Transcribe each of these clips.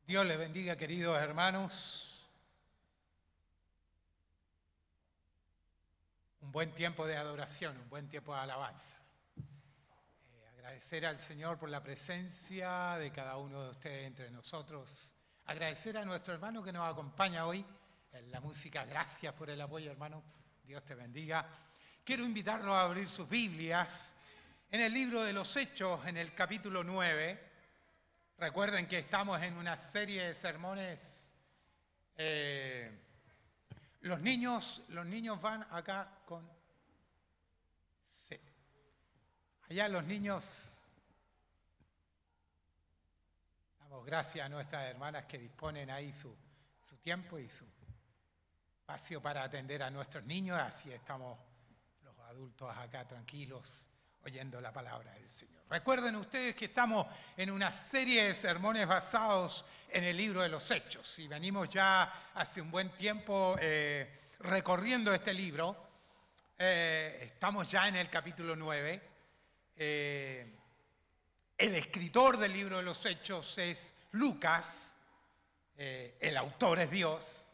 Dios les bendiga, queridos hermanos. Un buen tiempo de adoración, un buen tiempo de alabanza. Agradecer al Señor por la presencia de cada uno de ustedes entre nosotros. Agradecer a nuestro hermano que nos acompaña hoy en la música. Gracias por el apoyo, hermano. Dios te bendiga. Quiero invitarlos a abrir sus Biblias en el libro de los Hechos, en el capítulo 9. Recuerden que estamos en una serie de sermones. Los niños van acá con... Sí. Allá los niños... Damos gracias a nuestras hermanas que disponen ahí su tiempo y su espacio para atender a nuestros niños. Así estamos los adultos acá tranquilos, oyendo la palabra del Señor. Recuerden ustedes que estamos en una serie de sermones basados en el libro de los Hechos y venimos ya hace un buen tiempo recorriendo este libro. Estamos ya en el capítulo 9. El escritor del libro de los Hechos es Lucas, el autor es Dios.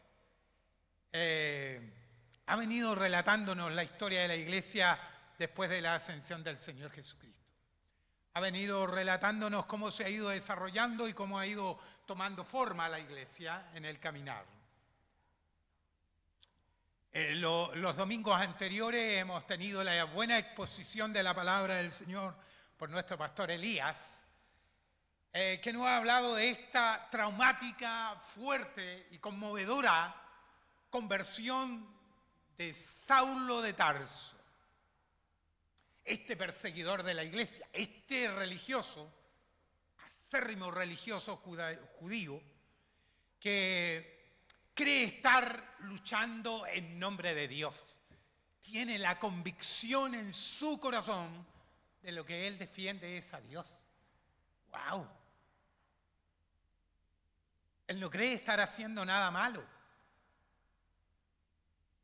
Ha venido relatándonos la historia de la iglesia después de la ascensión del Señor Jesucristo. Ha venido relatándonos cómo se ha ido desarrollando y cómo ha ido tomando forma la iglesia en el caminar. Los domingos anteriores hemos tenido la buena exposición de la palabra del Señor por nuestro pastor Elías, que nos ha hablado de esta traumática, fuerte y conmovedora conversión de Saulo de Tarso. Este perseguidor de la iglesia, este religioso, acérrimo religioso judío, que cree estar luchando en nombre de Dios. Tiene la convicción en su corazón de lo que él defiende es a Dios. ¡Wow! Él no cree estar haciendo nada malo.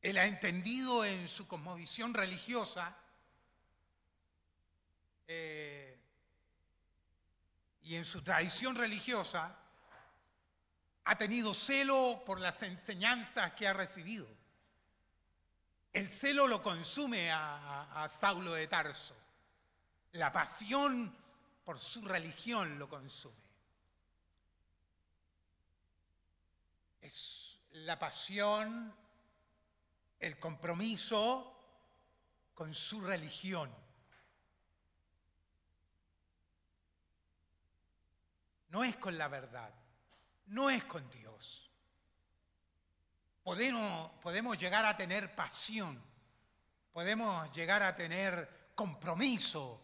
Él ha entendido en su cosmovisión religiosa y en su tradición religiosa, ha tenido celo por las enseñanzas que ha recibido. El celo lo consume a Saulo de Tarso. La pasión por su religión lo consume. Es la pasión, el compromiso con su religión. No es con la verdad, no es con Dios. Podemos llegar a tener pasión, podemos llegar a tener compromiso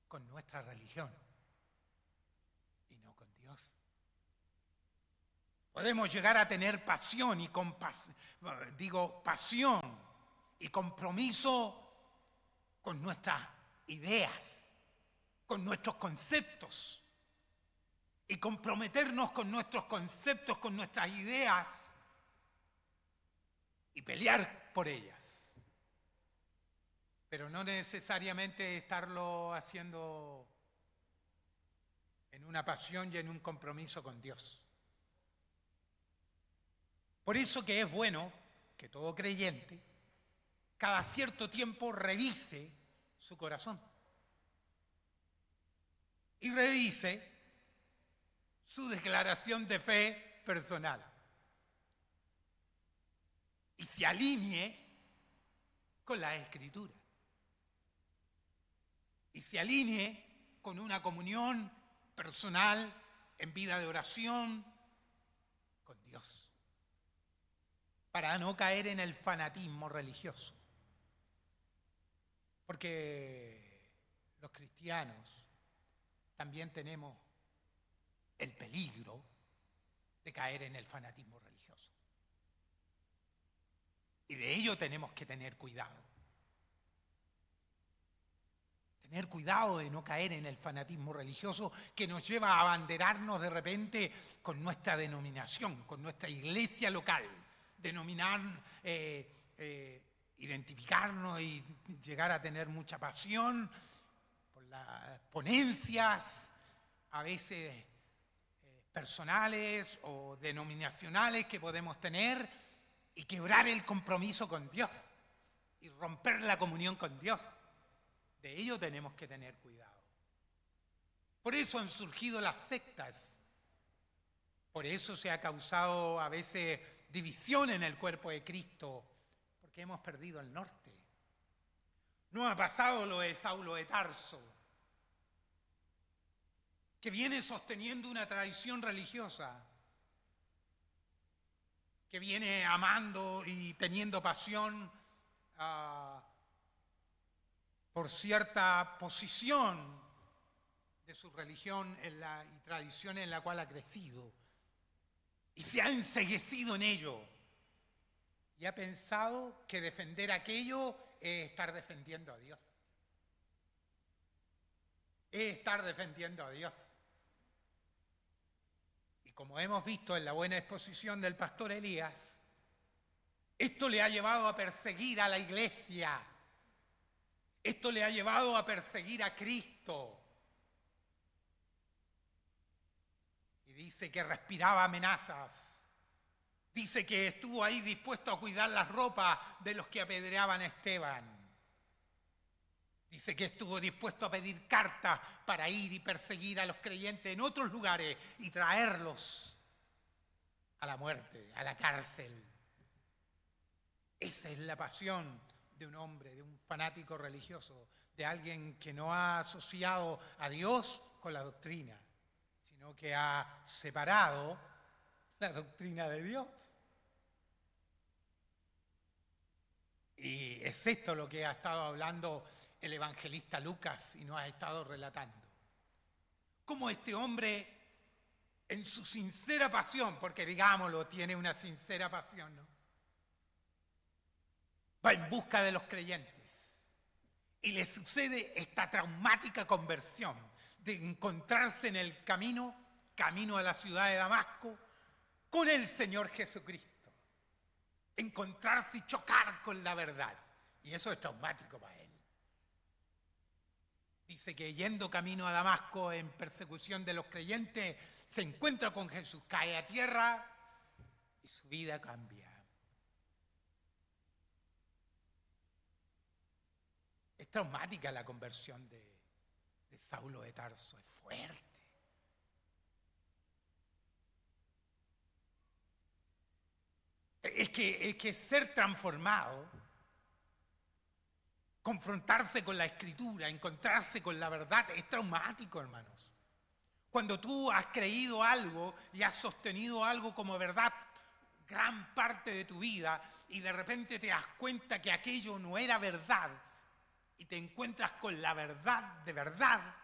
con nuestra religión y no con Dios. Podemos llegar a tener pasión y pasión y compromiso con nuestras ideas, con nuestros conceptos. Y comprometernos con nuestros conceptos, con nuestras ideas y pelear por ellas. Pero no necesariamente estarlo haciendo en una pasión y en un compromiso con Dios. Por eso que es bueno que todo creyente cada cierto tiempo revise su corazón y revise su declaración de fe personal y se alinee con la Escritura y se alinee con una comunión personal en vida de oración con Dios para no caer en el fanatismo religioso, porque los cristianos también tenemos el peligro de caer en el fanatismo religioso. Y de ello tenemos que tener cuidado. Tener cuidado de no caer en el fanatismo religioso que nos lleva a abanderarnos de repente con nuestra denominación, con nuestra iglesia local. Identificarnos y llegar a tener mucha pasión por las ponencias, a veces personales o denominacionales que podemos tener y quebrar el compromiso con Dios y romper la comunión con Dios. De ello tenemos que tener cuidado. Por eso han surgido las sectas. Por eso se ha causado a veces división en el cuerpo de Cristo, porque hemos perdido el norte. No ha pasado lo de Saulo de Tarso, que viene sosteniendo una tradición religiosa, que viene amando y teniendo pasión por cierta posición de su religión y tradición en la cual ha crecido, y se ha enceguecido en ello, y ha pensado que defender aquello es estar defendiendo a Dios. Es estar defendiendo a Dios. Y como hemos visto en la buena exposición del pastor Elías, esto le ha llevado a perseguir a la iglesia. Esto le ha llevado a perseguir a Cristo. Y dice que respiraba amenazas. Dice que estuvo ahí dispuesto a cuidar las ropas de los que apedreaban a Esteban. Dice que estuvo dispuesto a pedir cartas para ir y perseguir a los creyentes en otros lugares y traerlos a la muerte, a la cárcel. Esa es la pasión de un hombre, de un fanático religioso, de alguien que no ha asociado a Dios con la doctrina, sino que ha separado la doctrina de Dios. Y es esto lo que ha estado hablando el evangelista Lucas y nos ha estado relatando. Cómo este hombre, en su sincera pasión, porque digámoslo, tiene una sincera pasión, ¿no?, va en busca de los creyentes y le sucede esta traumática conversión de encontrarse en el camino a la ciudad de Damasco, con el Señor Jesucristo. Encontrarse y chocar con la verdad. Y eso es traumático para él. Dice que yendo camino a Damasco en persecución de los creyentes, se encuentra con Jesús, cae a tierra y su vida cambia. Es traumática la conversión de Saulo de Tarso, es fuerte. Es que ser transformado, confrontarse con la Escritura, encontrarse con la verdad, es traumático, hermanos. Cuando tú has creído algo y has sostenido algo como verdad gran parte de tu vida y de repente te das cuenta que aquello no era verdad y te encuentras con la verdad de verdad,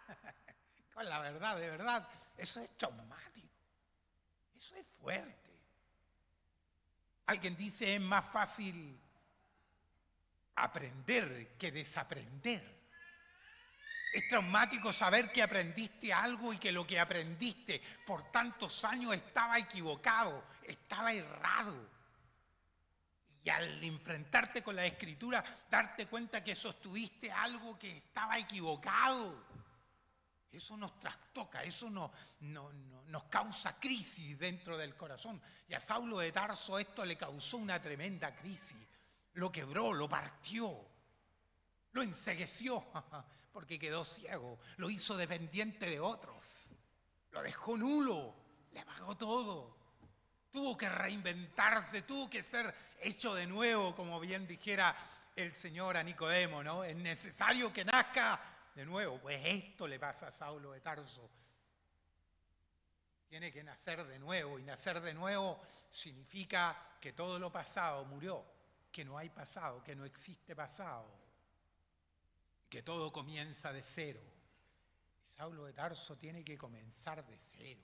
con la verdad de verdad, eso es traumático, eso es fuerte. Alguien dice, es más fácil aprender que desaprender. Es traumático saber que aprendiste algo y que lo que aprendiste por tantos años estaba equivocado, estaba errado. Y al enfrentarte con la Escritura, darte cuenta que sostuviste algo que estaba equivocado. Eso nos trastoca, eso nos causa crisis dentro del corazón. Y a Saulo de Tarso esto le causó una tremenda crisis. Lo quebró, lo partió, lo encegueció, porque quedó ciego. Lo hizo dependiente de otros, lo dejó nulo, le apagó todo. Tuvo que reinventarse, tuvo que ser hecho de nuevo, como bien dijera el Señor a Nicodemo, ¿no? Es necesario que nazca de nuevo. Pues esto le pasa a Saulo de Tarso. Tiene que nacer de nuevo, y nacer de nuevo significa que todo lo pasado murió, que no hay pasado, que no existe pasado, que todo comienza de cero. Y Saulo de Tarso tiene que comenzar de cero.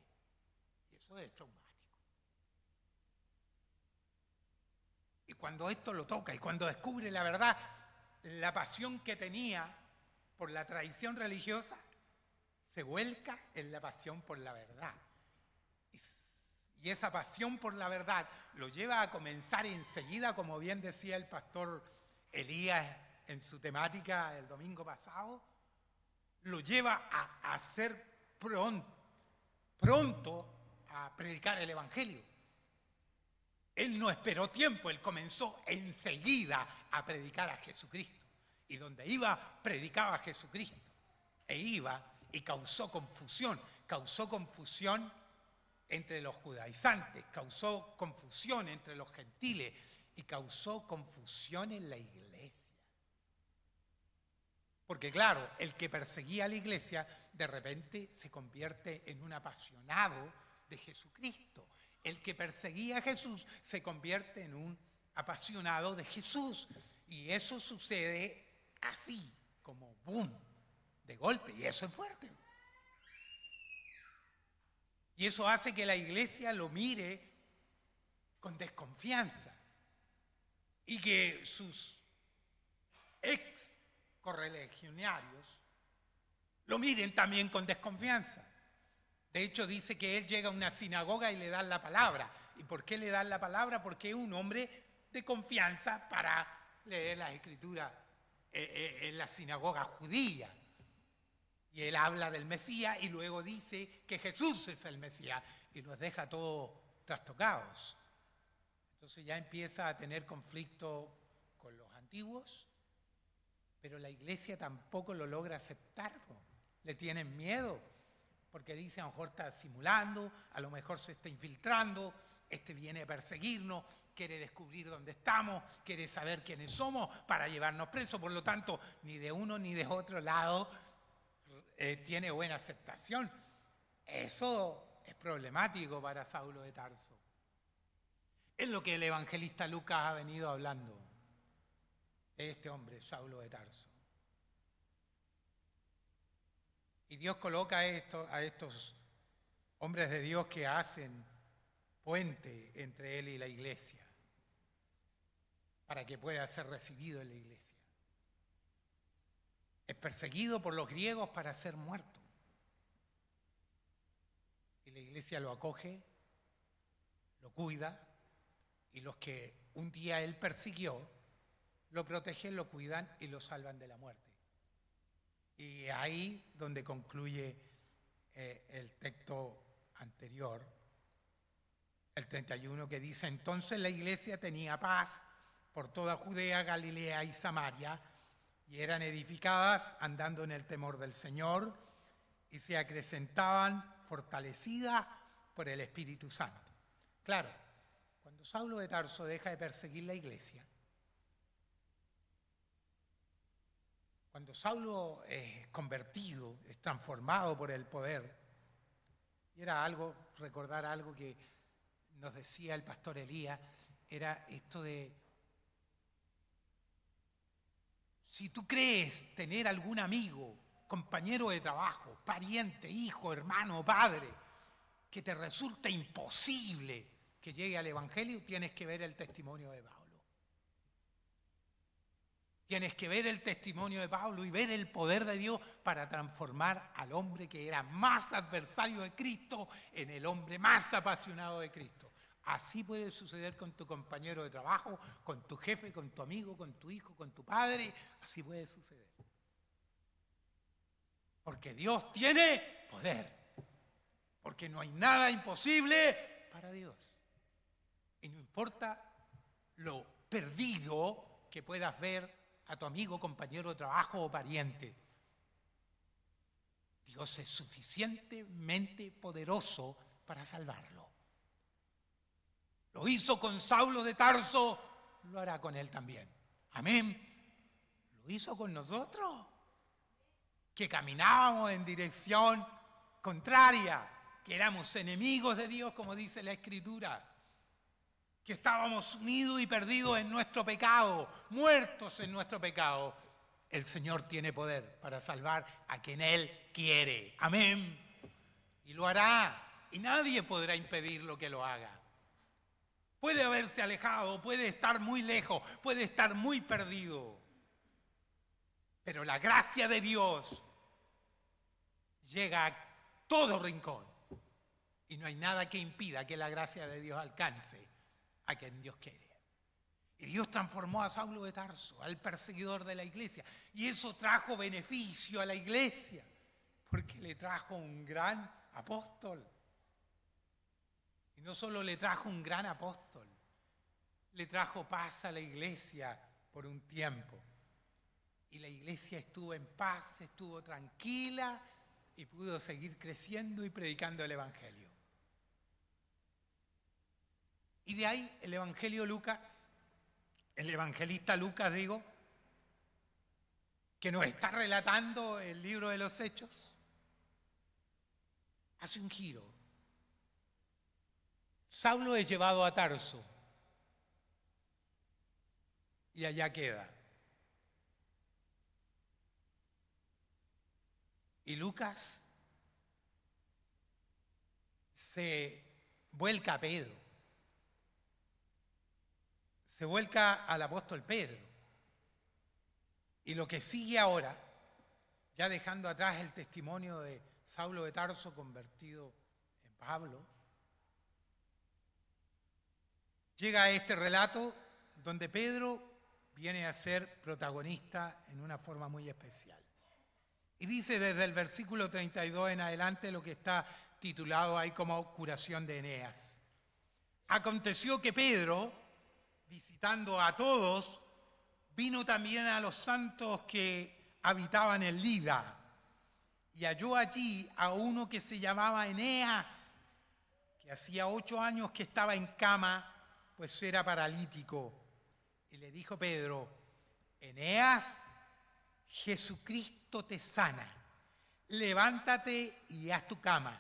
Y eso es traumático. Y cuando esto lo toca y cuando descubre la verdad, la pasión que tenía por la tradición religiosa se vuelca en la pasión por la verdad. Y esa pasión por la verdad lo lleva a comenzar enseguida, como bien decía el pastor Elías en su temática el domingo pasado, lo lleva a ser pronto a predicar el Evangelio. Él no esperó tiempo, él comenzó enseguida a predicar a Jesucristo. Y donde iba, predicaba a Jesucristo. E iba y causó confusión entre los judaizantes, causó confusión entre los gentiles y causó confusión en la iglesia. Porque claro, el que perseguía a la iglesia de repente se convierte en un apasionado de Jesucristo. El que perseguía a Jesús se convierte en un apasionado de Jesús. Y eso sucede así, como boom, de golpe. Y eso es fuerte. Y eso hace que la iglesia lo mire con desconfianza. Y que sus ex correligionarios lo miren también con desconfianza. De hecho, dice que él llega a una sinagoga y le dan la palabra. ¿Y por qué le dan la palabra? Porque es un hombre de confianza para leer las escrituras en la sinagoga judía. Y él habla del Mesías y luego dice que Jesús es el Mesías y los deja todos trastocados. Entonces ya empieza a tener conflicto con los antiguos, pero la iglesia tampoco lo logra aceptar. Le tienen miedo, porque dicen, a lo mejor está simulando, a lo mejor se está infiltrando, viene a perseguirnos, quiere descubrir dónde estamos, quiere saber quiénes somos para llevarnos presos. Por lo tanto, ni de uno ni de otro lado tiene buena aceptación. Eso es problemático para Saulo de Tarso. Es lo que el evangelista Lucas ha venido hablando de este hombre, Saulo de Tarso. Y Dios coloca a estos hombres de Dios que hacen puente entre él y la iglesia, para que pueda ser recibido en la iglesia. Es perseguido por los griegos para ser muerto. Y la iglesia lo acoge, lo cuida, y los que un día él persiguió, lo protegen, lo cuidan y lo salvan de la muerte. Y ahí donde concluye el texto anterior, el 31, que dice: entonces la iglesia tenía paz por toda Judea, Galilea y Samaria, y eran edificadas andando en el temor del Señor, y se acrecentaban fortalecidas por el Espíritu Santo. Claro, cuando Saulo de Tarso deja de perseguir la iglesia, cuando Saulo es convertido, es transformado por el poder, y era recordar algo que nos decía el pastor Elías, era esto de: si tú crees tener algún amigo, compañero de trabajo, pariente, hijo, hermano, padre, que te resulta imposible que llegue al Evangelio, tienes que ver el testimonio de Pablo. Tienes que ver el testimonio de Pablo y ver el poder de Dios para transformar al hombre que era más adversario de Cristo en el hombre más apasionado de Cristo. Así puede suceder con tu compañero de trabajo, con tu jefe, con tu amigo, con tu hijo, con tu padre. Así puede suceder. Porque Dios tiene poder. Porque no hay nada imposible para Dios. Y no importa lo perdido que puedas ver a tu amigo, compañero de trabajo o pariente. Dios es suficientemente poderoso para salvarlo. Lo hizo con Saulo de Tarso, lo hará con él también. Amén. Lo hizo con nosotros, que caminábamos en dirección contraria, que éramos enemigos de Dios, como dice la Escritura, que estábamos sumidos y perdidos en nuestro pecado, muertos en nuestro pecado. El Señor tiene poder para salvar a quien Él quiere. Amén. Y lo hará. Y nadie podrá impedir que lo haga. Puede haberse alejado, puede estar muy lejos, puede estar muy perdido. Pero la gracia de Dios llega a todo rincón. Y no hay nada que impida que la gracia de Dios alcance a quien Dios quiere. Y Dios transformó a Saulo de Tarso, al perseguidor de la iglesia. Y eso trajo beneficio a la iglesia, porque le trajo un gran apóstol. Y no solo le trajo un gran apóstol, le trajo paz a la iglesia por un tiempo. Y la iglesia estuvo en paz, estuvo tranquila y pudo seguir creciendo y predicando el Evangelio. Y de ahí el Evangelio Lucas, el evangelista Lucas, que nos está relatando el libro de los Hechos, hace un giro. Saulo es llevado a Tarso y allá queda. Y Lucas se vuelca a Pedro, se vuelca al apóstol Pedro. Y lo que sigue ahora, ya dejando atrás el testimonio de Saulo de Tarso convertido en Pablo, llega a este relato donde Pedro viene a ser protagonista en una forma muy especial. Y dice desde el versículo 32 en adelante lo que está titulado ahí como curación de Eneas. Aconteció que Pedro, visitando a todos, vino también a los santos que habitaban en Lida y halló allí a uno que se llamaba Eneas, que hacía 8 años que estaba en cama, pues era paralítico. Y le dijo Pedro: Eneas, Jesucristo te sana, levántate y haz tu cama.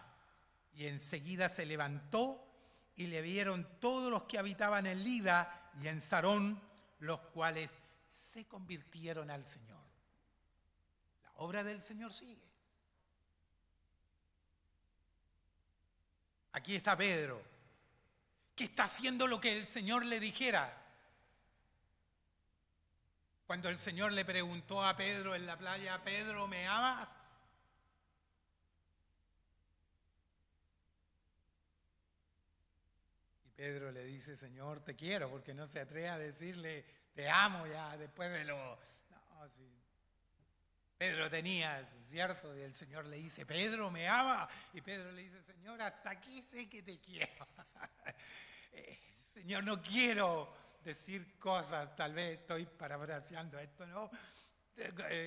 Y enseguida se levantó y le vieron todos los que habitaban en Lida y en Sarón, los cuales se convirtieron al Señor. La obra del Señor sigue. Aquí está Pedro, que está haciendo lo que el Señor le dijera. Cuando el Señor le preguntó a Pedro en la playa: Pedro, ¿me amas? Y Pedro le dice: Señor, te quiero, porque no se atreve a decirle te amo ya después de lo... No, sí. Pedro tenía, ¿cierto? Y el Señor le dice: Pedro, ¿me ama? Y Pedro le dice: Señor, hasta aquí sé que te quiero. Señor, no quiero decir cosas, tal vez estoy parafraseando esto, ¿no?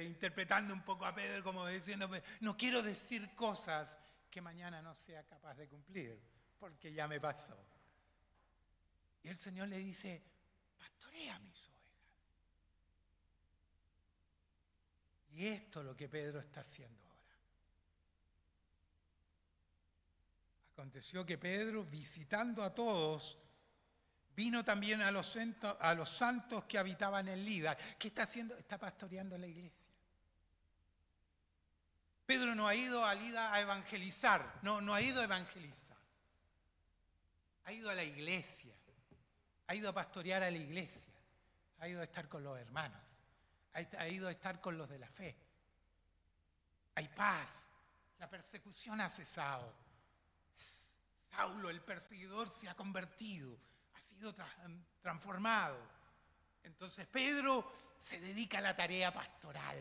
Interpretando un poco a Pedro como diciendo: no quiero decir cosas que mañana no sea capaz de cumplir, porque ya me pasó. Y el Señor le dice: pastorea mis ovejas. Y esto es lo que Pedro está haciendo ahora. Aconteció que Pedro, visitando a todos, vino también a los santos que habitaban en Lida. ¿Qué está haciendo? Está pastoreando la iglesia. Pedro no ha ido a Lida a evangelizar, no ha ido a evangelizar. Ha ido a la iglesia, ha ido a pastorear a la iglesia, ha ido a estar con los hermanos, ha ido a estar con los de la fe. Hay paz, la persecución ha cesado. Saulo, el perseguidor, se ha convertido, ha sido transformado. Entonces Pedro se dedica a la tarea pastoral,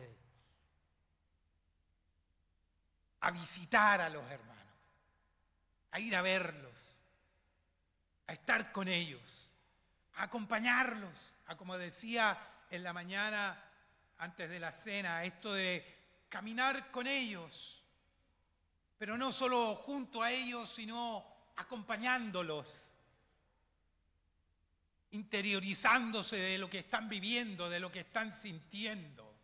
a visitar a los hermanos, a ir a verlos, a estar con ellos, a acompañarlos, a, como decía en la mañana antes de la cena, esto de caminar con ellos, pero no solo junto a ellos, sino acompañándolos, interiorizándose de lo que están viviendo, de lo que están sintiendo,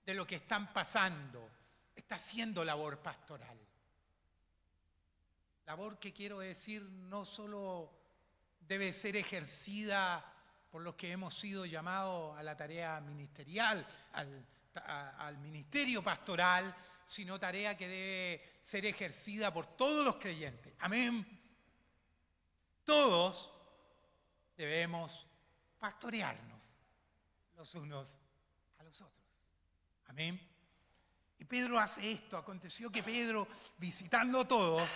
de lo que están pasando. Está haciendo labor pastoral. Labor que, quiero decir, no solo debe ser ejercida por los que hemos sido llamados a la tarea ministerial, al ministerio pastoral, sino tarea que debe ser ejercida por todos los creyentes. Amén. Todos debemos pastorearnos los unos a los otros. Amén. Y Pedro hace esto. Aconteció que Pedro, visitando a todos,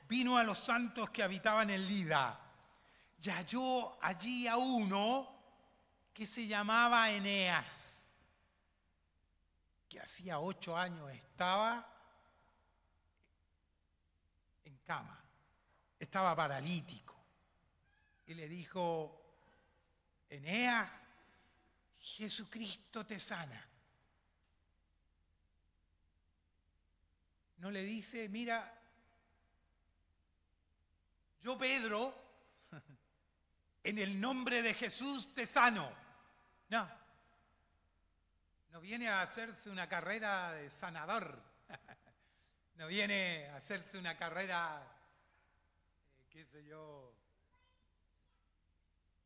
vino a los santos que habitaban en Lida y halló allí a uno que se llamaba Eneas, que hacía 8 años estaba en cama, estaba paralítico. y le dijo, Eneas, Jesucristo te sana. No le dice, mira, yo Pedro, en el nombre de Jesús te sano. No, no viene a hacerse una carrera de sanador. No viene a hacerse una carrera, qué sé yo.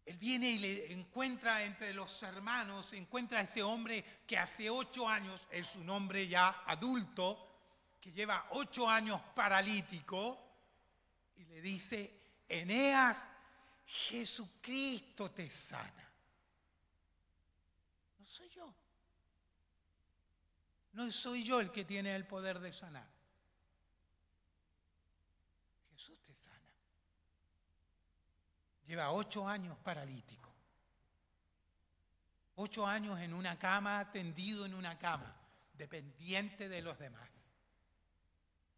Él viene y le encuentra entre los hermanos, encuentra a este hombre que hace 8 años, es un hombre ya adulto, que lleva 8 años paralítico, y le dice, Eneas, Jesucristo te sana. No soy yo. No soy yo el que tiene el poder de sanar. Jesús te sana. Lleva 8 años paralítico. 8 años en una cama, tendido en una cama, dependiente de los demás.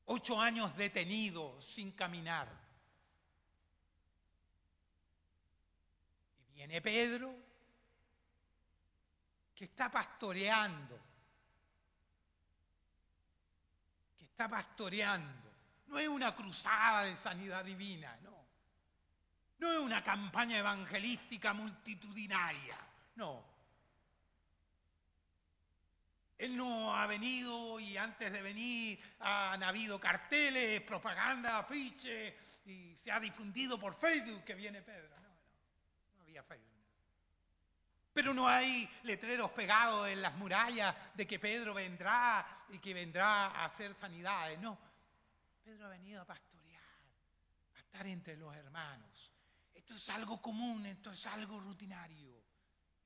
8 años detenido, sin caminar. Y viene Pedro, que está pastoreando. No es una cruzada de sanidad divina, no. No es una campaña evangelística multitudinaria, no. Él no ha venido y antes de venir han habido carteles, propaganda, afiches y se ha difundido por Facebook que viene Pedro. No había Facebook. Pero no hay letreros pegados en las murallas de que Pedro vendrá y que vendrá a hacer sanidades. No, Pedro ha venido a pastorear, a estar entre los hermanos. Esto es algo común, esto es algo rutinario.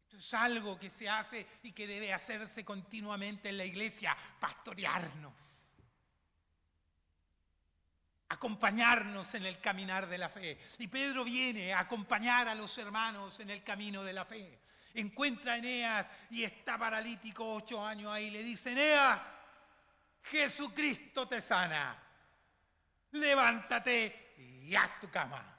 Esto es algo que se hace y que debe hacerse continuamente en la iglesia, pastorearnos. Acompañarnos en el caminar de la fe. Y Pedro viene a acompañar a los hermanos en el camino de la fe. Encuentra a Eneas y está paralítico 8 años ahí. Le dice, Eneas, Jesucristo te sana. Levántate y haz tu cama.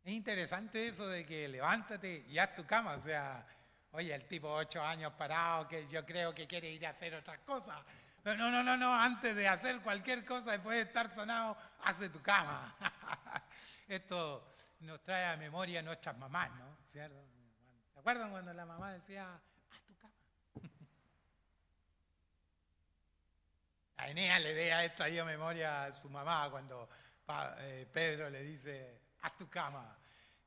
Es interesante eso de que levántate y haz tu cama. O sea, oye, el tipo 8 años parado que yo creo que quiere ir a hacer otras cosas. Pero no, antes de hacer cualquier cosa, después de estar sanado, hace tu cama. Esto nos trae a memoria a nuestras mamás, ¿no? ¿Cierto? ¿Se acuerdan cuando la mamá decía, haz tu cama? A Eneas le debe haber traído memoria a su mamá cuando Pedro le dice, haz tu cama,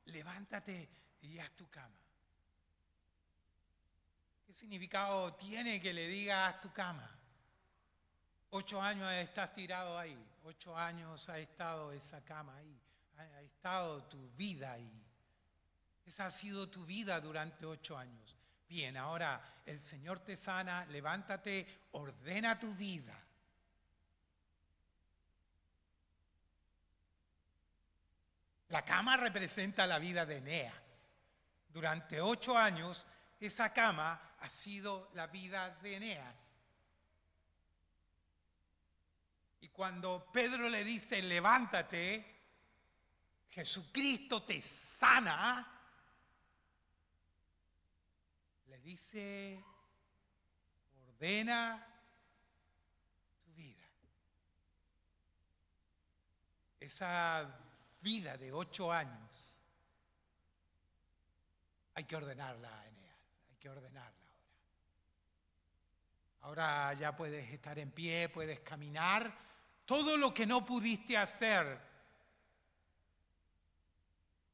levántate y haz tu cama. ¿Qué significado tiene que le diga haz tu cama? 8 años estás tirado ahí, 8 años ha estado esa cama ahí, ha estado tu vida ahí. Esa ha sido tu vida durante 8 años. Bien, ahora el Señor te sana, levántate, ordena tu vida. La cama representa la vida de Eneas. Durante 8 años, esa cama ha sido la vida de Eneas. Y cuando Pedro le dice, levántate, Jesucristo te sana, le dice, ordena tu vida. Esa vida de 8 años, hay que ordenarla, Eneas, hay que ordenarla ahora. Ahora ya puedes estar en pie, puedes caminar. Todo lo que no pudiste hacer,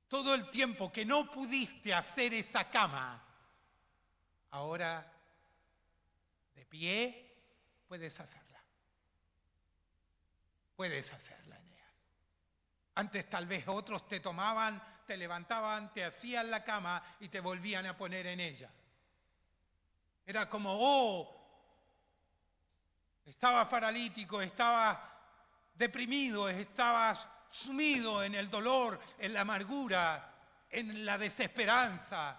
todo el tiempo que no pudiste hacer esa cama, ahora de pie puedes hacerla. Puedes hacerla, Eneas. Antes tal vez otros te tomaban, te levantaban, te hacían la cama y te volvían a poner en ella. Era como, estabas paralítico, estabas deprimido, estabas sumido en el dolor, en la amargura, en la desesperanza.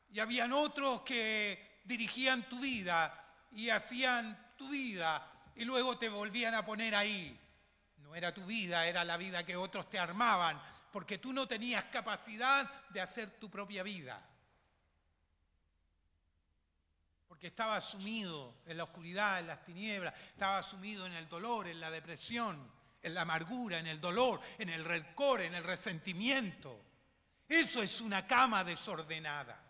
Y habían otros que dirigían tu vida y hacían tu vida y luego te volvían a poner ahí. No era tu vida, era la vida que otros te armaban, porque tú no tenías capacidad de hacer tu propia vida. Porque estaba sumido en la oscuridad, en las tinieblas, estaba sumido en el dolor, en la depresión, en la amargura, en el dolor, en el rencor, en el resentimiento. Eso es una cama desordenada.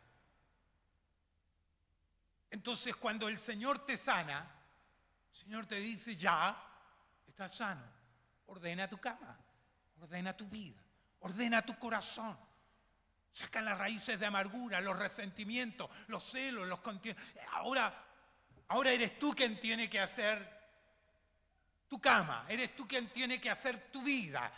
Entonces, cuando el Señor te sana, el Señor te dice, ya, estás sano. Ordena tu cama, ordena tu vida, ordena tu corazón. Saca las raíces de amargura, los resentimientos, los celos, los continuos. Ahora eres tú quien tiene que hacer tu cama, eres tú quien tiene que hacer tu vida.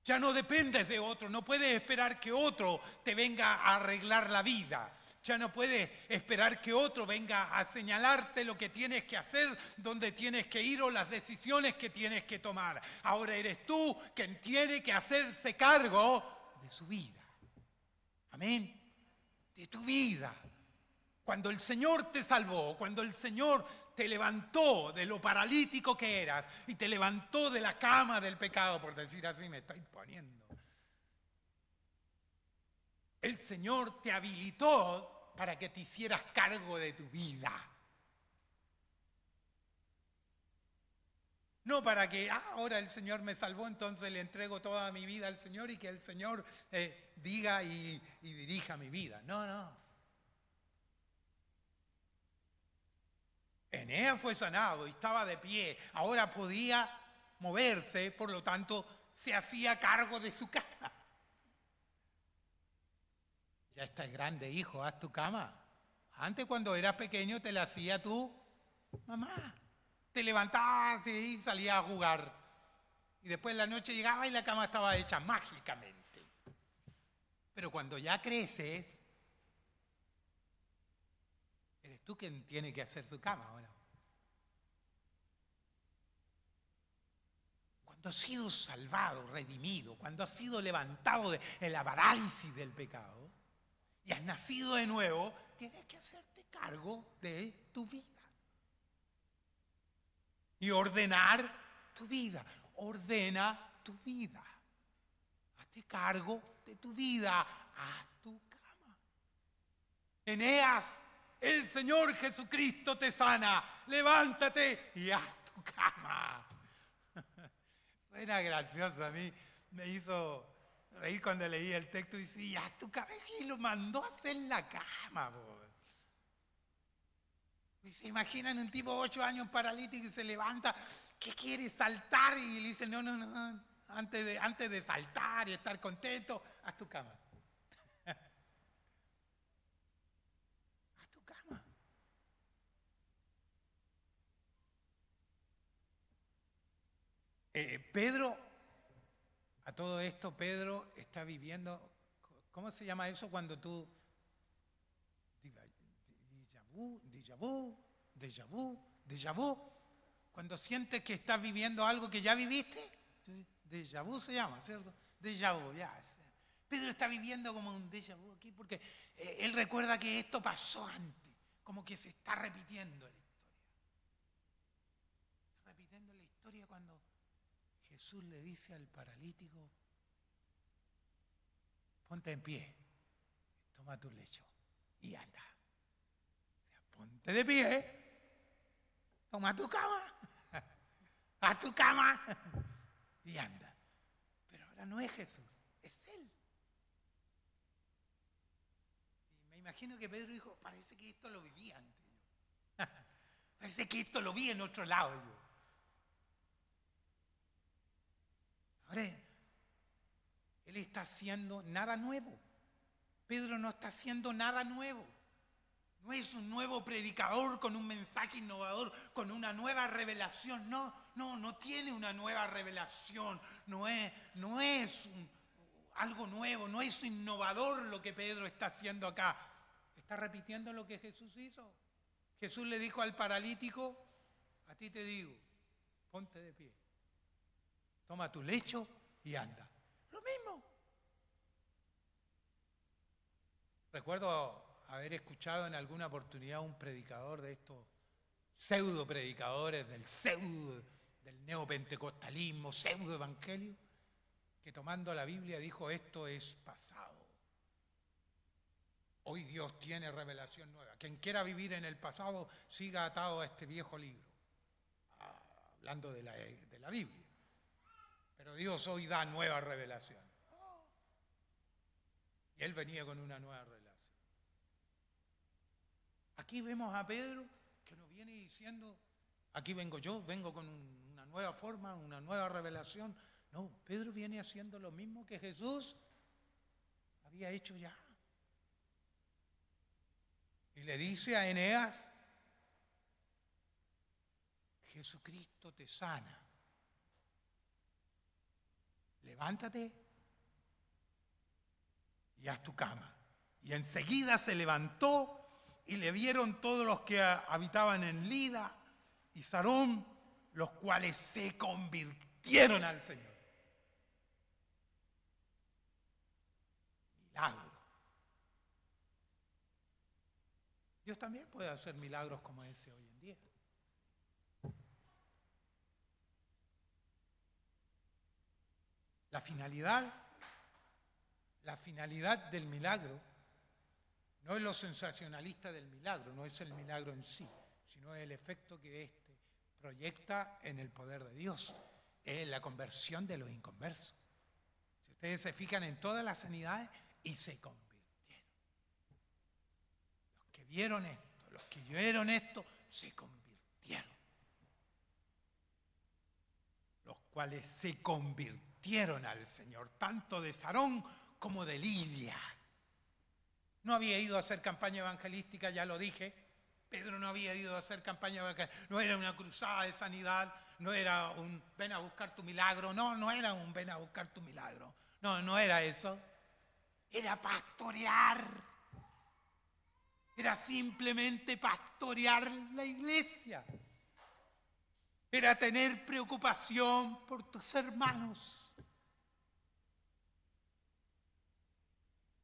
Ya no dependes de otro, no puedes esperar que otro te venga a arreglar la vida. Ya no puedes esperar que otro venga a señalarte lo que tienes que hacer, dónde tienes que ir o las decisiones que tienes que tomar. Ahora eres tú quien tiene que hacerse cargo de su vida. Amén. De tu vida. Cuando el Señor te salvó, cuando el Señor te levantó de lo paralítico que eras y te levantó de la cama del pecado, por decir así, me estoy poniendo. El Señor te habilitó para que te hicieras cargo de tu vida. No para que ahora el Señor me salvó, entonces le entrego toda mi vida al Señor y que el Señor diga y dirija mi vida. No. Eneas fue sanado y estaba de pie. Ahora podía moverse, por lo tanto, se hacía cargo de su cama. Ya estás grande, hijo, haz tu cama. Antes, cuando eras pequeño, te la hacía tu mamá. Te levantabas y salías a jugar. Y después en la noche llegaba y la cama estaba hecha mágicamente. Pero cuando ya creces, eres tú quien tiene que hacer su cama, ¿o no? Cuando has sido salvado, redimido, cuando has sido levantado de la parálisis del pecado y has nacido de nuevo, tienes que hacerte cargo de tu vida. Y ordenar tu vida. Ordena tu vida. Hazte cargo de tu vida. Haz tu cama. Eneas, el Señor Jesucristo te sana. Levántate y haz tu cama. Era gracioso, a mí me hizo reír cuando leí el texto y decía, haz tu cama. Y lo mandó a hacer la cama. Y se imaginan un tipo de 8 años paralítico y se levanta, que quiere saltar y le dice, no, antes de saltar y estar contento, haz tu cama. Haz tu cama. Pedro, a todo esto, Pedro está viviendo, ¿cómo se llama eso cuando tú... Déjà vu. Cuando sientes que estás viviendo algo que ya viviste, déjà vu se llama, ¿cierto? Déjà vu, ya. Pedro está viviendo como un déjà vu aquí porque él recuerda que esto pasó antes, como que se está repitiendo la historia. Está repitiendo la historia cuando Jesús le dice al paralítico, ponte en pie, toma tu lecho y anda. Ponte de pie, toma tu cama, haz tu cama y anda. Pero ahora no es Jesús, es Él. Y me imagino que Pedro dijo, parece que esto lo viví antes. Parece que esto lo vi en otro lado yo. Ahora, Él está haciendo nada nuevo. Pedro no está haciendo nada nuevo. No es un nuevo predicador con un mensaje innovador, con una nueva revelación. No tiene una nueva revelación. No es algo nuevo, no es innovador lo que Pedro está haciendo acá. Está repitiendo lo que Jesús hizo. Jesús le dijo al paralítico, a ti te digo, ponte de pie, toma tu lecho y anda. Lo mismo. Recuerdo haber escuchado en alguna oportunidad un predicador de estos pseudo predicadores del del neopentecostalismo, pseudoevangelio, que tomando la Biblia dijo: esto es pasado. Hoy Dios tiene revelación nueva. Quien quiera vivir en el pasado, siga atado a este viejo libro. Hablando de la Biblia. Pero Dios hoy da nueva revelación. Y Él venía con una nueva revelación. Aquí vemos a Pedro que nos viene diciendo: aquí vengo yo, vengo con una nueva forma, una nueva revelación. No, Pedro viene haciendo lo mismo que Jesús había hecho ya. Y le dice a Eneas: Jesucristo te sana. Levántate y haz tu cama. Y enseguida se levantó y le vieron todos los que habitaban en Lida y Sarón, los cuales se convirtieron al Señor. Milagro. Dios también puede hacer milagros como ese hoy en día. La finalidad del milagro no es lo sensacionalista del milagro, no es el milagro en sí, sino el efecto que éste proyecta en el poder de Dios, es la conversión de los inconversos. Si ustedes se fijan en todas las sanidades, y se convirtieron. Los que vieron esto, los que oyeron esto, se convirtieron. Los cuales se convirtieron al Señor, tanto de Sarón como de Lidia. No había ido a hacer campaña evangelística, ya lo dije. Pedro no había ido a hacer campaña evangelística. No era una cruzada de sanidad, no era un ven a buscar tu milagro. No era un ven a buscar tu milagro. No era eso. Era pastorear. Era simplemente pastorear la iglesia. Era tener preocupación por tus hermanos.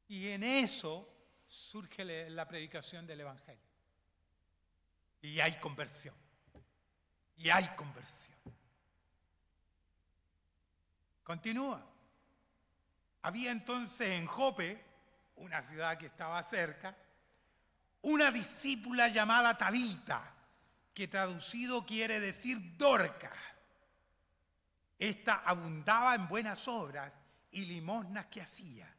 Y en eso surge la predicación del Evangelio. Y hay conversión. Y hay conversión. Continúa. Había entonces en Jope, una ciudad que estaba cerca, una discípula llamada Tabita, que traducido quiere decir Dorca. Esta abundaba en buenas obras y limosnas que hacía.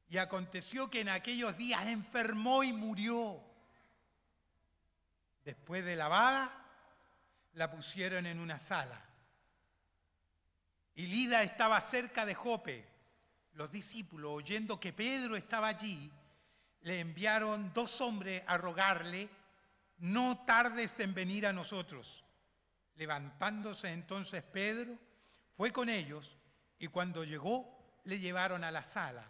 Y aconteció que en aquellos días enfermó y murió. Después de lavada, la pusieron en una sala. Y Lida estaba cerca de Jope. Los discípulos, oyendo que Pedro estaba allí, le enviaron 2 hombres a rogarle: no tardes en venir a nosotros. Levantándose entonces Pedro, fue con ellos, y cuando llegó, le llevaron a la sala,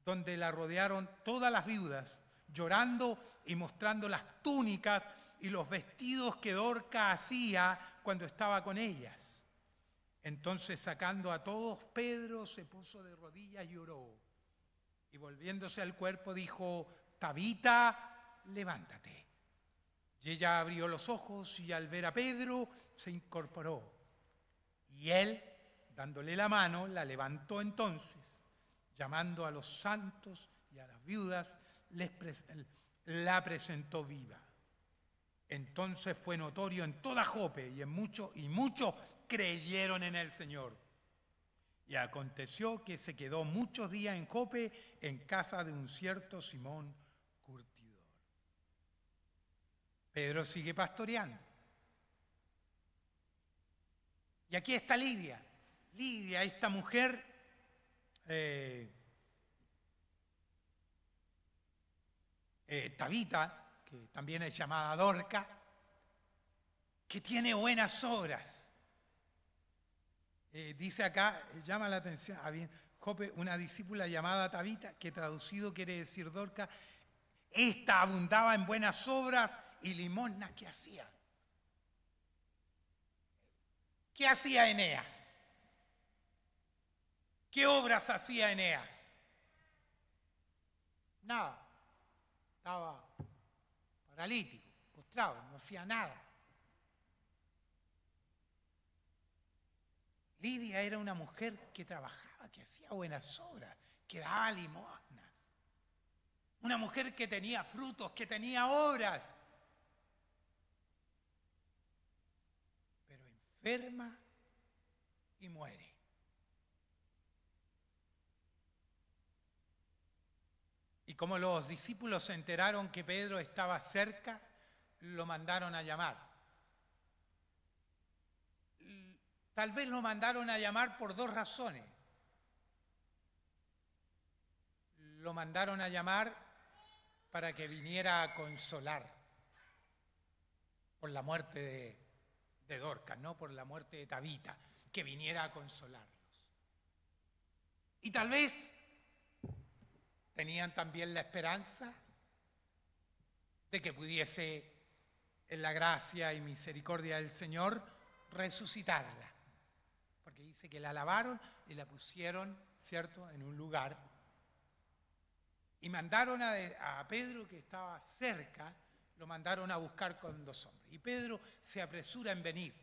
donde la rodearon todas las viudas, llorando y mostrando las túnicas y los vestidos que Dorca hacía cuando estaba con ellas. Entonces, sacando a todos, Pedro se puso de rodillas y oró. Y volviéndose al cuerpo dijo: Tabita, levántate. Y ella abrió los ojos y al ver a Pedro se incorporó. Y él, dándole la mano, la levantó entonces. Llamando a los santos y a las viudas, la presentó viva. Entonces fue notorio en toda Jope y muchos creyeron en el Señor. Y aconteció que se quedó muchos días en Jope, en casa de un cierto Simón curtidor. Pedro sigue pastoreando. Y aquí está Lidia. Lidia, esta mujer Tabita, que también es llamada Dorca, que tiene buenas obras. Dice acá, llama la atención, Jope, una discípula llamada Tabita, que traducido quiere decir Dorca. Esta abundaba en buenas obras y limosnas que hacía. ¿Qué hacía Eneas? ¿Qué obras hacía Eneas? Nada. Estaba paralítico, postrado, no hacía nada. Lidia era una mujer que trabajaba, que hacía buenas obras, que daba limosnas. Una mujer que tenía frutos, que tenía obras. Pero enferma y muere. Y como los discípulos se enteraron que Pedro estaba cerca, lo mandaron a llamar. Tal vez lo mandaron a llamar por dos razones. Lo mandaron a llamar para que viniera a consolar por la muerte de Dorcas, no por la muerte de Tabita, que viniera a consolarlos. Y tal vez tenían también la esperanza de que pudiese, en la gracia y misericordia del Señor, resucitarla. Porque dice que la lavaron y la pusieron, ¿cierto?, en un lugar. Y mandaron a Pedro, que estaba cerca, lo mandaron a buscar con dos hombres. Y Pedro se apresura en venir.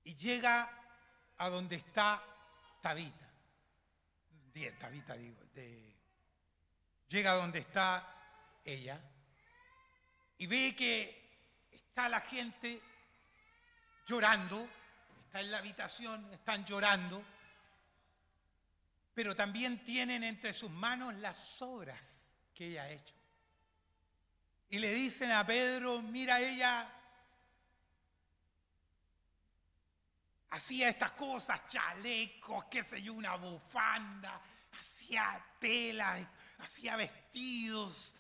Y llega a donde está Tabita. Llega a donde está ella. Y ve que está la gente llorando. Está en la habitación, están llorando. Pero también tienen entre sus manos las obras que ella ha hecho. Y le dicen a Pedro, mira, ella hacía estas cosas, chalecos, qué sé yo, una bufanda, hacía telas, hacía vestidos.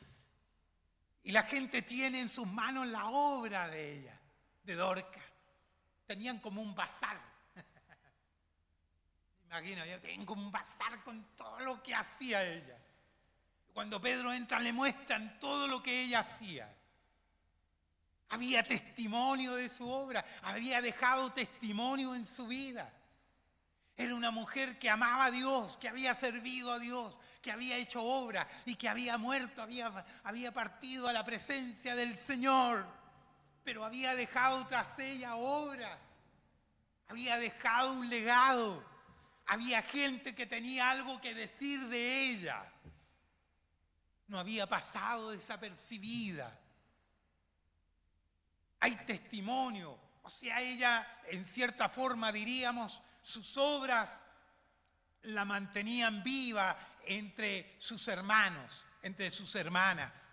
Y la gente tiene en sus manos la obra de ella, de Dorcas. Tenían como un bazar. Imagino, yo tengo un bazar con todo lo que hacía ella. Cuando Pedro entra le muestran todo lo que ella hacía. Había testimonio de su obra, había dejado testimonio en su vida. Era una mujer que amaba a Dios, que había servido a Dios, que había hecho obra y que había muerto, había partido a la presencia del Señor. Pero había dejado tras ella obras, había dejado un legado, había gente que tenía algo que decir de ella. No había pasado desapercibida. Hay testimonio, o sea, ella en cierta forma diríamos, sus obras la mantenían viva entre sus hermanos, entre sus hermanas.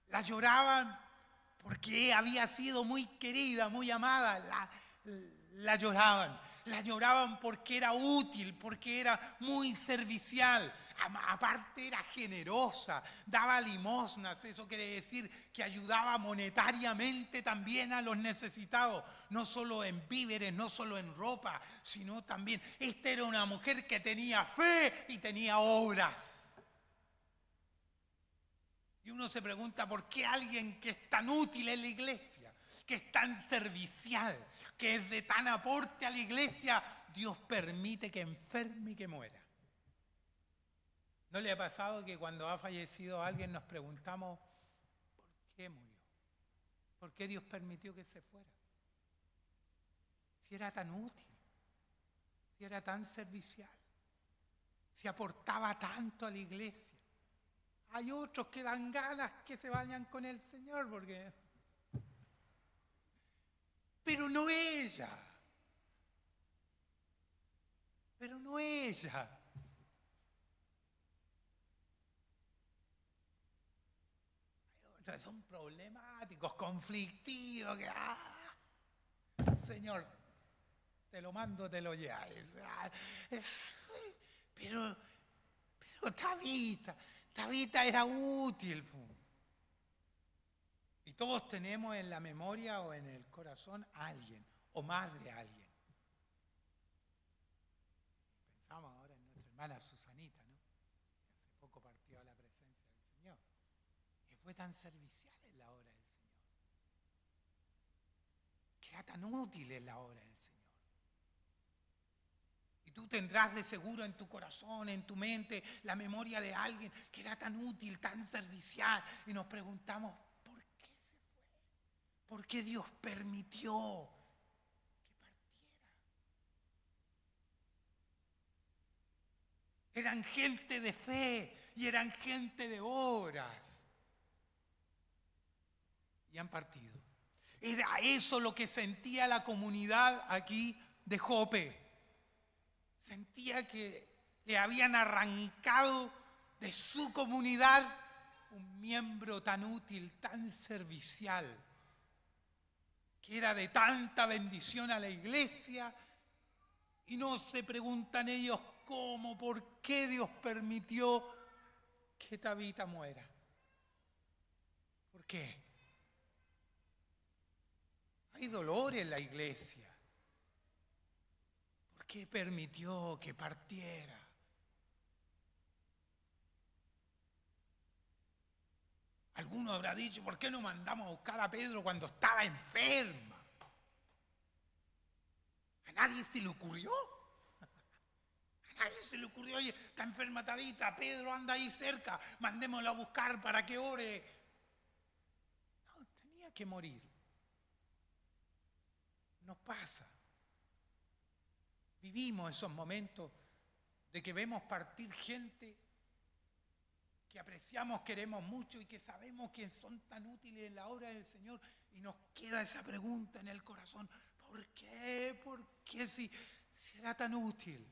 La lloraban porque había sido muy querida, muy amada, la lloraban porque era útil, porque era muy servicial. Aparte era generosa, daba limosnas, eso quiere decir que ayudaba monetariamente también a los necesitados, no solo en víveres, no solo en ropa, sino también. Esta era una mujer que tenía fe y tenía obras. Y uno se pregunta por qué alguien que es tan útil en la iglesia, que es tan servicial, que es de tan aporte a la iglesia, Dios permite que enferme y que muera. ¿No le ha pasado que cuando ha fallecido alguien nos preguntamos por qué murió? ¿Por qué Dios permitió que se fuera? Si era tan útil, si era tan servicial, si aportaba tanto a la iglesia. Hay otros que dan ganas que se vayan con el Señor porque... Pero no ella. Pero no ella. Son problemáticos, conflictivos, que Señor, te lo mando, te lo lleves. Pero Tabita era útil. Y todos tenemos en la memoria o en el corazón a alguien, o más de alguien. Pensamos ahora en nuestra hermana Susanita, ¿no? Que hace poco partió a la presencia del Señor. Que fue tan servicial en la obra del Señor. Que era tan útil en la obra del Señor. Y tú tendrás de seguro en tu corazón, en tu mente, la memoria de alguien que era tan útil, tan servicial. Y nos preguntamos, ¿por qué se fue? ¿Por qué Dios permitió que partiera? eran gente de fe y eran gente de obras. Y han partido. Era eso lo que sentía la comunidad aquí de Jope. Sentía que le habían arrancado de su comunidad un miembro tan útil, tan servicial, que era de tanta bendición a la iglesia, y no se preguntan ellos cómo, por qué Dios permitió que Tabita muera. ¿Por qué? Hay dolor en la iglesia. ¿Por qué permitió que partiera? Alguno habrá dicho, ¿por qué no mandamos a buscar a Pedro cuando estaba enferma? ¿A nadie se le ocurrió? ¿A nadie se le ocurrió, oye, está enferma Tabita, Pedro anda ahí cerca, mandémoslo a buscar para que ore? No, tenía que morir. Nos pasa. Vivimos esos momentos de que vemos partir gente que apreciamos, queremos mucho y que sabemos que son tan útiles en la obra del Señor, y nos queda esa pregunta en el corazón: ¿por qué? ¿Por qué si era tan útil?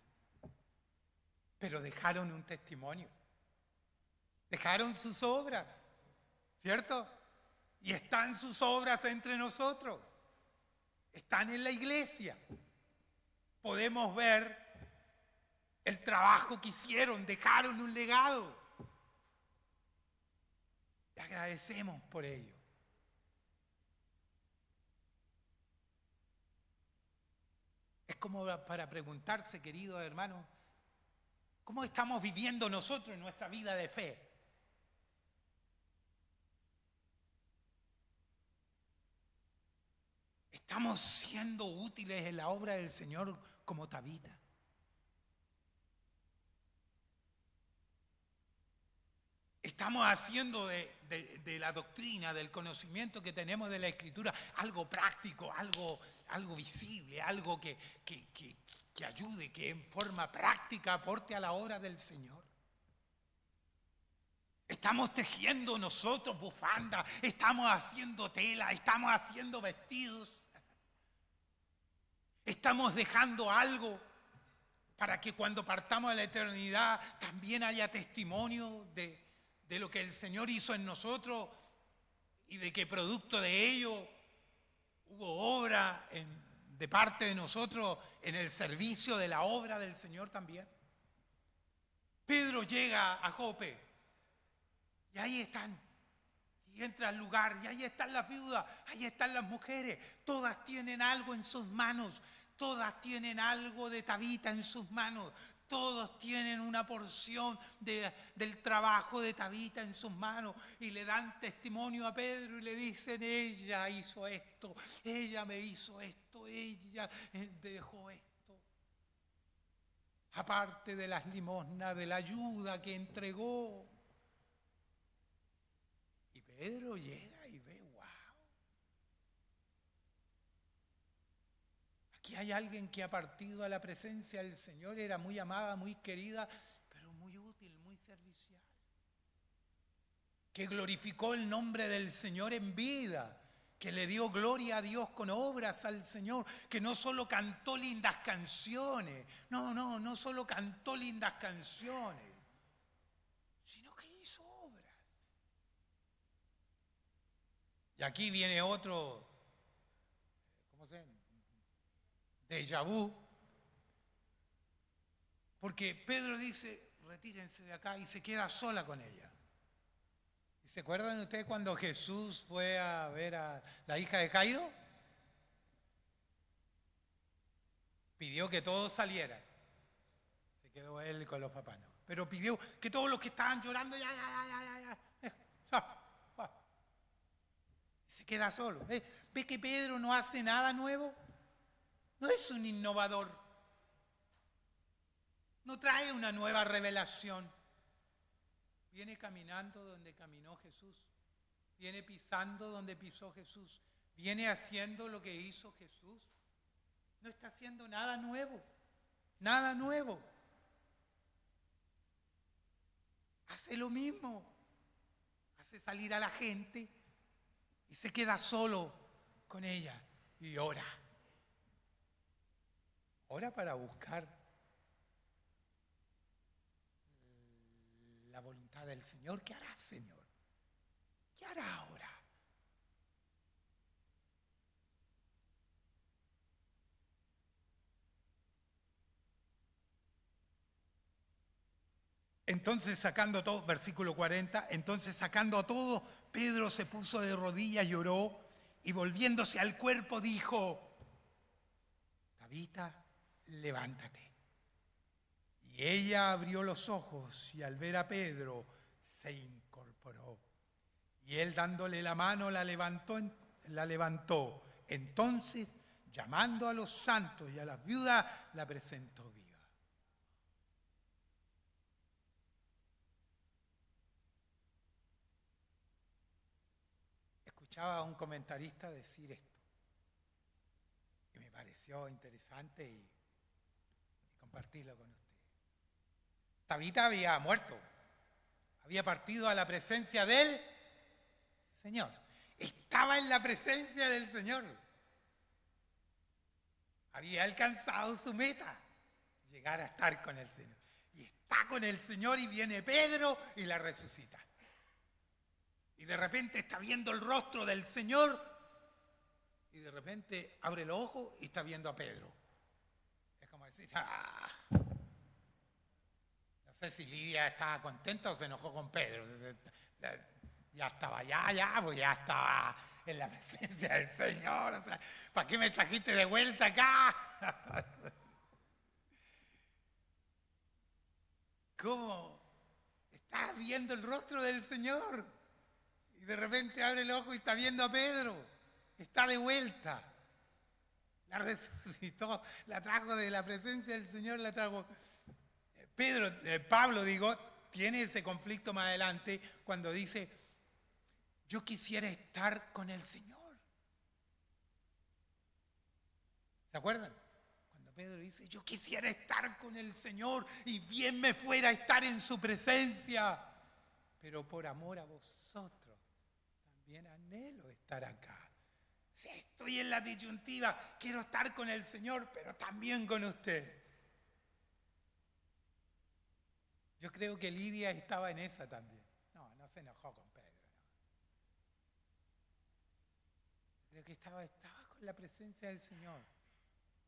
Pero dejaron un testimonio, dejaron sus obras, ¿cierto? Y están sus obras entre nosotros, están en la iglesia. Podemos ver el trabajo que hicieron, dejaron un legado. Y agradecemos por ello. Es como para preguntarse, queridos hermanos, ¿cómo estamos viviendo nosotros en nuestra vida de fe? ¿Estamos siendo útiles en la obra del Señor como Tabita? ¿Estamos haciendo de la doctrina, del conocimiento que tenemos de la Escritura, algo práctico, algo visible, algo que ayude, que en forma práctica aporte a la obra del Señor? Estamos tejiendo nosotros bufandas, estamos haciendo tela, estamos haciendo vestidos. Estamos dejando algo para que cuando partamos a la eternidad también haya testimonio de lo que el Señor hizo en nosotros y de que producto de ello hubo obra de parte de nosotros en el servicio de la obra del Señor también. Pedro llega a Jope y ahí están. Y entra al lugar y ahí están las viudas, ahí están las mujeres. Todas tienen algo en sus manos, todas tienen algo de Tabita en sus manos. Todos tienen una porción del trabajo de Tabita en sus manos y le dan testimonio a Pedro y le dicen: ella hizo esto, ella me hizo esto, ella dejó esto. Aparte de las limosnas, de la ayuda que entregó. Y Pedro llega y ve, wow. Aquí hay alguien que ha partido a la presencia del Señor, era muy amada, muy querida, pero muy útil, muy servicial. Que glorificó el nombre del Señor en vida, que le dio gloria a Dios con obras al Señor, que no solo cantó lindas canciones, no solo cantó lindas canciones, sino que hizo obras. Y aquí viene otro, ¿cómo se llama? Déjà vu, porque Pedro dice: retírense de acá, y se queda sola con ella. ¿Y se acuerdan ustedes cuando Jesús fue a ver a la hija de Jairo? Pidió que todos salieran. Se quedó él con los papás, ¿no? Pero pidió que todos los que estaban llorando, ya. Se queda solo. ¿Ve que Pedro no hace nada nuevo? No es un innovador. No trae una nueva revelación. Viene caminando donde caminó Jesús. Viene pisando donde pisó Jesús. Viene haciendo lo que hizo Jesús. No está haciendo nada nuevo. Nada nuevo. hace lo mismo. Hace salir a la gente y se queda solo con ella y ora. Ora para buscar la voluntad del Señor. ¿Qué hará, Señor? ¿Qué hará ahora? Entonces sacando todo, versículo 40, entonces sacando a todo, Pedro se puso de rodillas y oró, y volviéndose al cuerpo dijo: Tabita, levántate. Y ella abrió los ojos y al ver a Pedro se incorporó. Y él dándole la mano la levantó. Entonces, llamando a los santos y a las viudas, la presentó viva. Escuchaba a un comentarista decir esto, que me pareció interesante y compartirlo con ustedes. Tabita había muerto, había partido a la presencia del Señor. Estaba en la presencia del Señor. Había alcanzado su meta, llegar a estar con el Señor. Y está con el Señor y viene Pedro y la resucita. Y de repente está viendo el rostro del Señor y de repente abre los ojos y está viendo a Pedro. Es como decir, no sé si Lidia estaba contenta o se enojó con Pedro. Ya estaba, pues ya estaba en la presencia del Señor. O sea, ¿para qué me trajiste de vuelta acá? ¿Cómo? Estás viendo el rostro del Señor y de repente abre el ojo y está viendo a Pedro. Está de vuelta. La resucitó, la trajo de la presencia del Señor, la trajo. Pablo, tiene ese conflicto más adelante cuando dice: yo quisiera estar con el Señor. ¿Se acuerdan? Cuando Pedro dice: yo quisiera estar con el Señor y bien me fuera a estar en su presencia, pero por amor a vosotros también anhelo estar acá. Si estoy en la disyuntiva, quiero estar con el Señor, pero también con ustedes. Yo creo que Lidia estaba en esa también. No se enojó con Pedro. No. Creo que estaba con la presencia del Señor.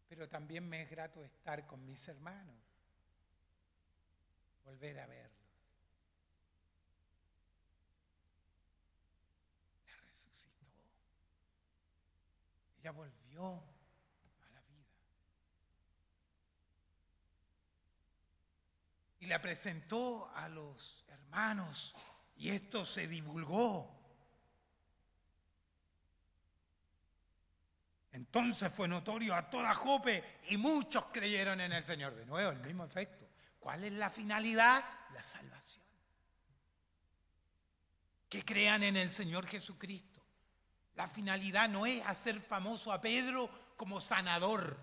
Pero también me es grato estar con mis hermanos. Volver a verlos. La resucitó. Ella volvió a la vida. Y la presentó a los hermanos y esto se divulgó. Entonces fue notorio a toda Jope y muchos creyeron en el Señor. De nuevo, el mismo efecto. ¿Cuál es la finalidad? La salvación. Que crean en el Señor Jesucristo. La finalidad no es hacer famoso a Pedro como sanador.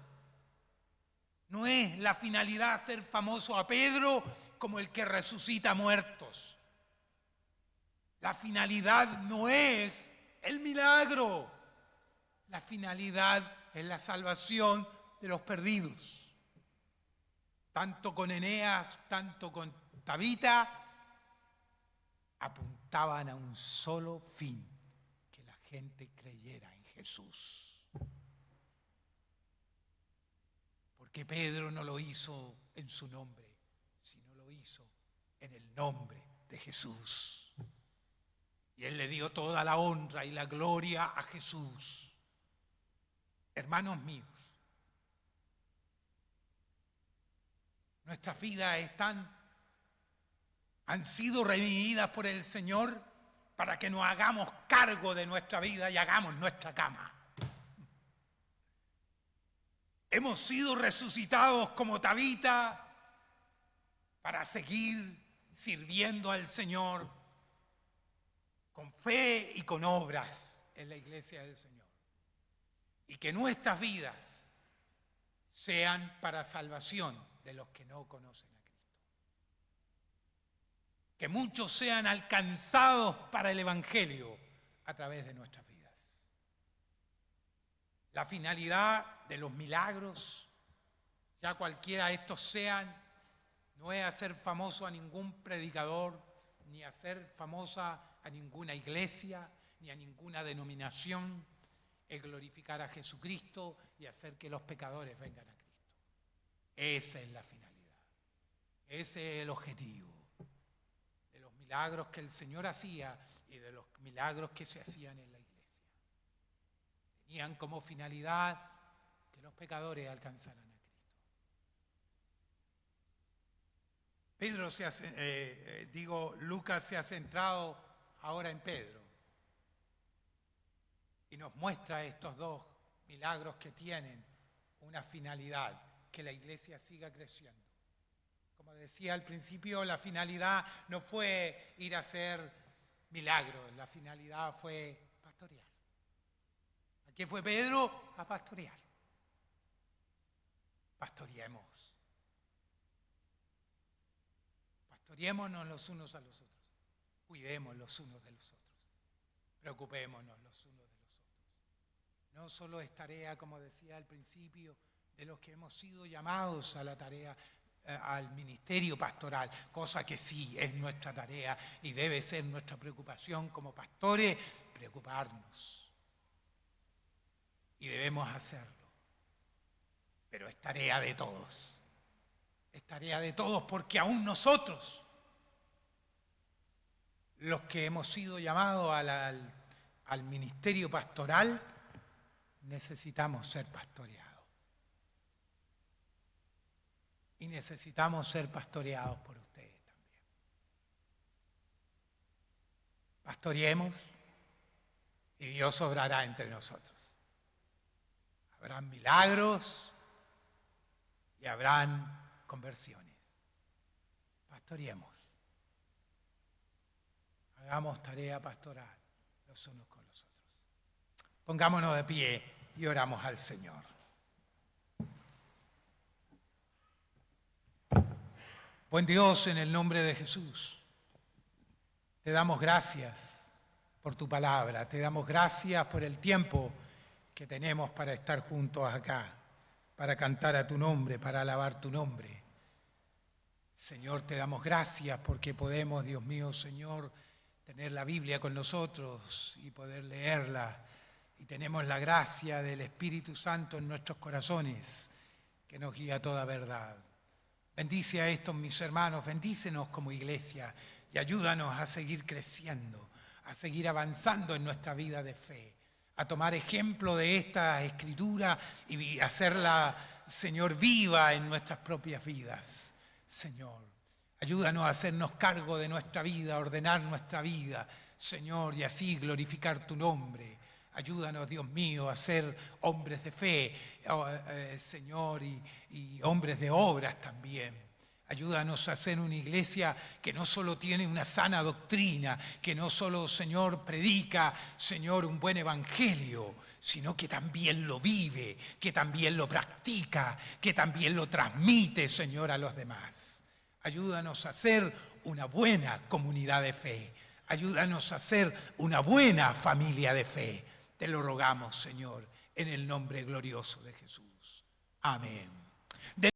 No es la finalidad hacer famoso a Pedro como el que resucita muertos. La finalidad no es el milagro. La finalidad es la salvación de los perdidos. Tanto con Eneas, tanto con Tabita, apuntaban a un solo fin: que la gente creyera en Jesús. Porque Pedro no lo hizo en su nombre, sino lo hizo en el nombre de Jesús. Y él le dio toda la honra y la gloria a Jesús. Hermanos míos, nuestras vidas han sido redimidas por el Señor para que nos hagamos cargo de nuestra vida y hagamos nuestra cama. Hemos sido resucitados como Tabita para seguir sirviendo al Señor con fe y con obras en la iglesia del Señor. Y que nuestras vidas sean para salvación de los que no conocen a Cristo. que muchos sean alcanzados para el Evangelio a través de nuestras vidas. La finalidad de los milagros, ya cualquiera de estos sean, no es hacer famoso a ningún predicador, ni hacer famosa a ninguna iglesia, ni a ninguna denominación, es glorificar a Jesucristo y hacer que los pecadores vengan a Cristo. Esa es la finalidad, ese es el objetivo de los milagros que el Señor hacía y de los milagros que se hacían en la iglesia. Tenían como finalidad que los pecadores alcanzaran a Cristo. Lucas se ha centrado ahora en Pedro y nos muestra estos dos milagros que tienen una finalidad, que la iglesia siga creciendo. Como decía al principio, la finalidad no fue ir a hacer milagros, la finalidad fue pastorear. ¿A qué fue Pedro? A pastorear. Pastoreemos. Pastoreémonos los unos a los otros. Cuidemos los unos de los otros. Preocupémonos los unos de los otros. No solo es tarea, como decía al principio, de los que hemos sido llamados a la tarea, al ministerio pastoral, cosa que sí es nuestra tarea y debe ser nuestra preocupación como pastores, preocuparnos. Y debemos hacerlo. Pero es tarea de todos. Es tarea de todos porque aún nosotros, los que hemos sido llamados al ministerio pastoral, necesitamos ser pastoreados. Y necesitamos ser pastoreados por ustedes también. Pastoreemos y Dios obrará entre nosotros. Habrán milagros y habrán conversiones. Pastoreemos. Hagamos tarea pastoral los unos con los otros. Pongámonos de pie y oramos al Señor. Buen Dios, en el nombre de Jesús, te damos gracias por tu palabra, te damos gracias por el tiempo que tenemos para estar juntos acá, para cantar a tu nombre, para alabar tu nombre. Señor, te damos gracias porque podemos, Dios mío, Señor, tener la Biblia con nosotros y poder leerla. Y tenemos la gracia del Espíritu Santo en nuestros corazones que nos guía a toda verdad. Bendice a estos mis hermanos, bendícenos como iglesia y ayúdanos a seguir creciendo, a seguir avanzando en nuestra vida de fe, a tomar ejemplo de esta escritura y hacerla, Señor, viva en nuestras propias vidas. Señor, ayúdanos a hacernos cargo de nuestra vida, a ordenar nuestra vida, Señor, y así glorificar tu nombre. Ayúdanos, Dios mío, a ser hombres de fe, Señor, y hombres de obras también. Ayúdanos a ser una iglesia que no solo tiene una sana doctrina, que no solo, Señor, predica, Señor, un buen evangelio, sino que también lo vive, que también lo practica, que también lo transmite, Señor, a los demás. Ayúdanos a ser una buena comunidad de fe. Ayúdanos a ser una buena familia de fe. Te lo rogamos, Señor, en el nombre glorioso de Jesús. Amén.